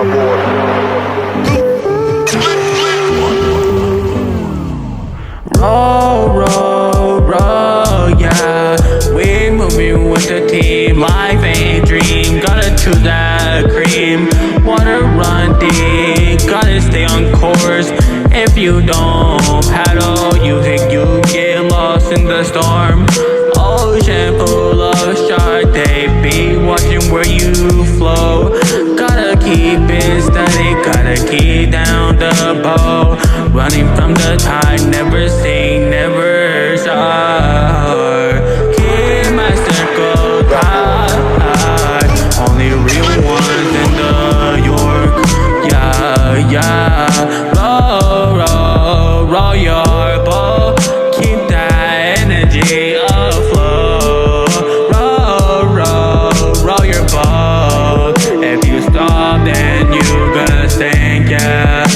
Roll, yeah. We moving with the team. Life ain't dream. Gotta choose that cream. Water run deep. Gotta stay on course. If you don't paddle, you get lost in the storm. Ocean full of sharks, they be watching where you flow. Gotta keep it steady, gotta keep down the boat. Running from the tide, never sink, never shower. Keep my circle tight, only real ones in the York. Yeah. Roll your boat, keep that energy afloat. Roll your boat. If you stop, then you gonna sink, yeah.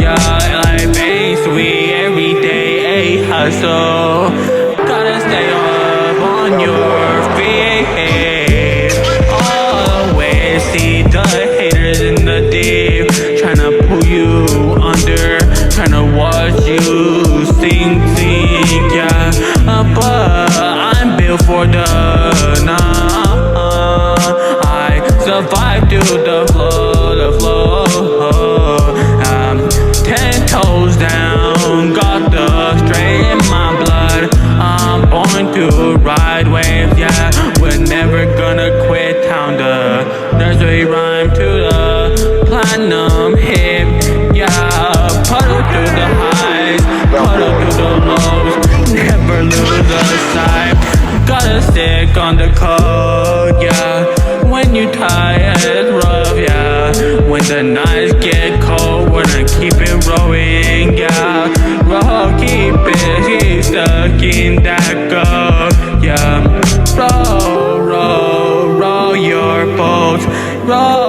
Life ain't sweet, every day a hustle. Gotta stay up on your feet. Always see the haters in the deep, tryna pull you under, tryna watch you sink, yeah. But I'm built for the night. I survive through the flow. 10 toes down, got the straight in my blood. I'm born to ride waves, yeah. We're never gonna quit town. The nursery rhyme to the platinum hit, yeah. Puddle through the highs, puddle through the lows, never lose a sight. Gotta stick on the code, yeah. When you tired, it's rough, yeah. When the nights get cold, wanna keep it rolling, yeah. Keep stuck in that cup, yeah. Roll your boat, roll.